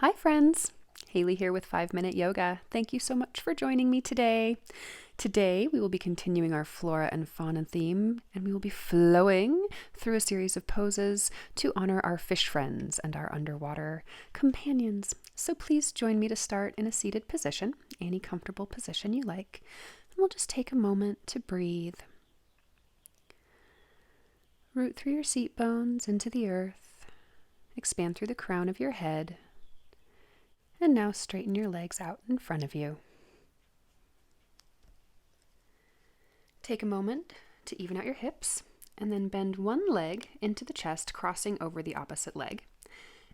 Hi friends, Haley here with 5 Minute Yoga. Thank you so much for joining me today. Today we will be continuing our flora and fauna theme and we will be flowing through a series of poses to honor our fish friends and our underwater companions. So please join me to start in a seated position, any comfortable position you like. And we'll just take a moment to breathe. Root through your seat bones into the earth. Expand through the crown of your head. And now straighten your legs out in front of you. Take a moment to even out your hips and then bend one leg into the chest, crossing over the opposite leg.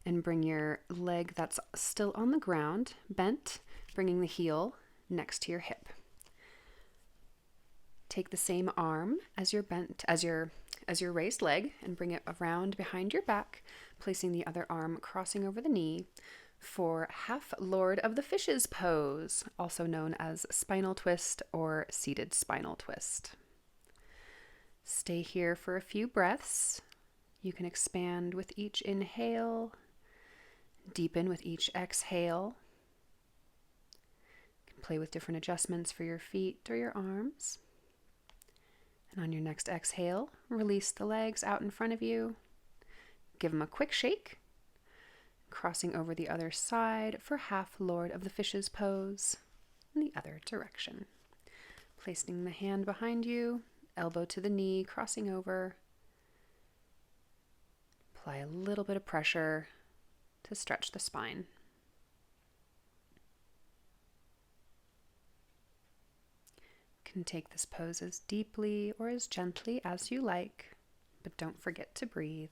And bring your leg that's still on the ground, bent, bringing the heel next to your hip. Take the same arm as your raised leg and bring it around behind your back, placing the other arm crossing over the knee for half Lord of the Fishes pose, also known as spinal twist or seated spinal twist. Stay here for a few breaths. You can expand with each inhale, deepen with each exhale. You can play with different adjustments for your feet or your arms. And on your next exhale, release the legs out in front of you. Give them a quick shake. Crossing over the other side for half Lord of the Fishes pose in the other direction. Placing the hand behind you, elbow to the knee, crossing over. Apply a little bit of pressure to stretch the spine. You can take this pose as deeply or as gently as you like, but don't forget to breathe.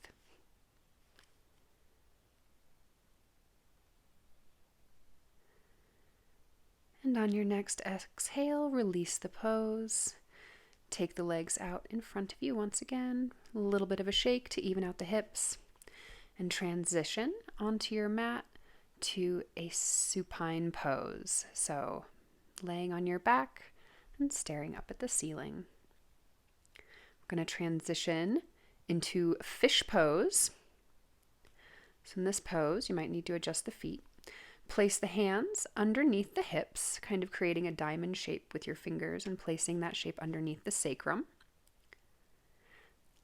And on your next exhale, release the pose. Take the legs out in front of you once again. A little bit of a shake to even out the hips. And transition onto your mat to a supine pose. So laying on your back and staring up at the ceiling. We're going to transition into fish pose. So in this pose, you might need to adjust the feet. Place the hands underneath the hips, kind of creating a diamond shape with your fingers and placing that shape underneath the sacrum.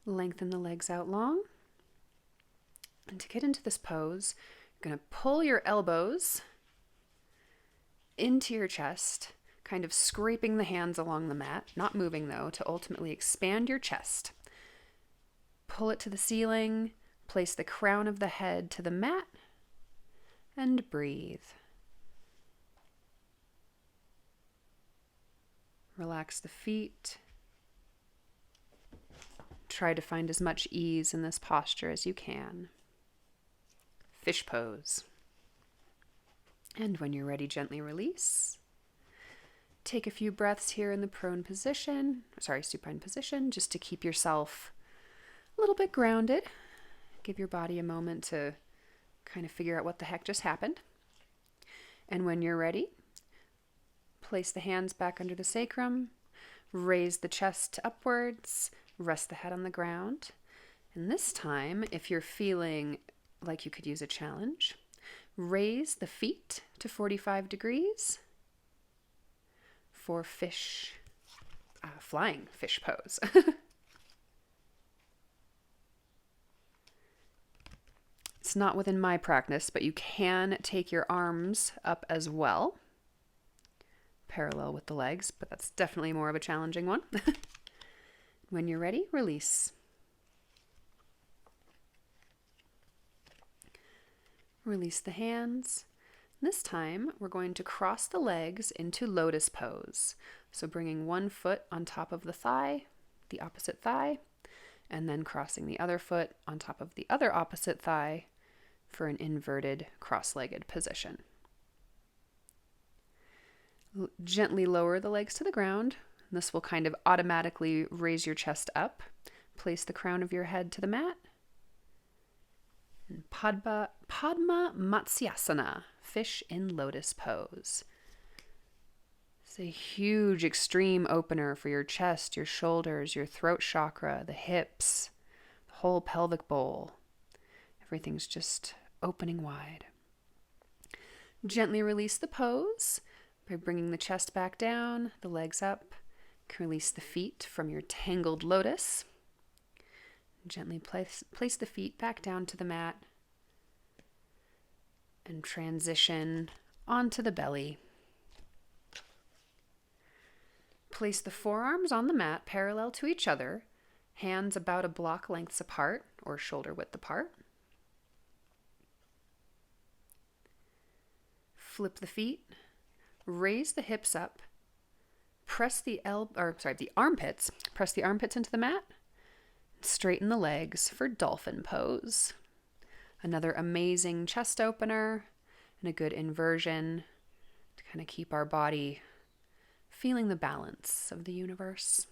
Lengthen the legs out long. And to get into this pose, you're going to pull your elbows into your chest, kind of scraping the hands along the mat, not moving though, to ultimately expand your chest. Pull it to the ceiling, place the crown of the head to the mat, and breathe. Relax the feet. Try to find as much ease in this posture as you can. Fish pose. And when you're ready, gently release. Take a few breaths here in the supine position, just to keep yourself a little bit grounded. Give your body a moment to kind of figure out what the heck just happened. And when you're ready, place the hands back under the sacrum, raise the chest upwards, rest the head on the ground. And this time, if you're feeling like you could use a challenge, raise the feet to 45 degrees for flying fish pose. It's not within my practice, but you can take your arms up as well, parallel with the legs, but that's definitely more of a challenging one. When you're ready, release. Release the hands. This time, we're going to cross the legs into lotus pose. So bringing one foot on top of the thigh, the opposite thigh, and then crossing the other foot on top of the other opposite thigh, for an inverted cross-legged position. Gently lower the legs to the ground. This will kind of automatically raise your chest up. Place the crown of your head to the mat. And Padma Matsyasana, fish in lotus pose. It's a huge extreme opener for your chest, your shoulders, your throat chakra, the hips, the whole pelvic bowl. Everything's just opening wide. Gently release the pose by bringing the chest back down, the legs up. You can release the feet from your tangled lotus. Gently place the feet back down to the mat and transition onto the belly. Place the forearms on the mat parallel to each other, hands about a block lengths apart or shoulder width apart. Flip the feet, raise the hips up, press the armpits, press the armpits into the mat, straighten the legs for dolphin pose. Another amazing chest opener and a good inversion to kind of keep our body feeling the balance of the universe.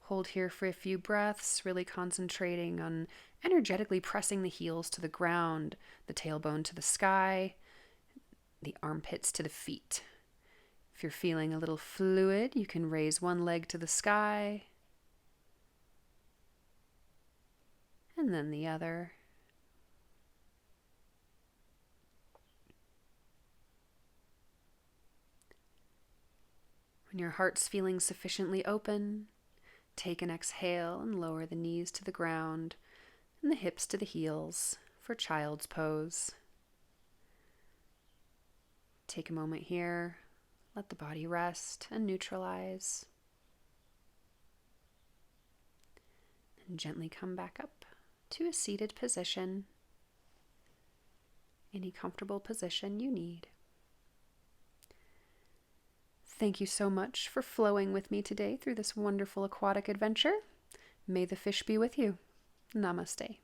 Hold here for a few breaths, really concentrating on energetically pressing the heels to the ground, the tailbone to the sky, the armpits to the feet. If you're feeling a little fluid, you can raise one leg to the sky and then the other. When your heart's feeling sufficiently open, take an exhale and lower the knees to the ground and the hips to the heels for child's pose. Take a moment here, let the body rest and neutralize. And gently come back up to a seated position, any comfortable position you need. Thank you so much for flowing with me today through this wonderful aquatic adventure. May the fish be with you. Namaste.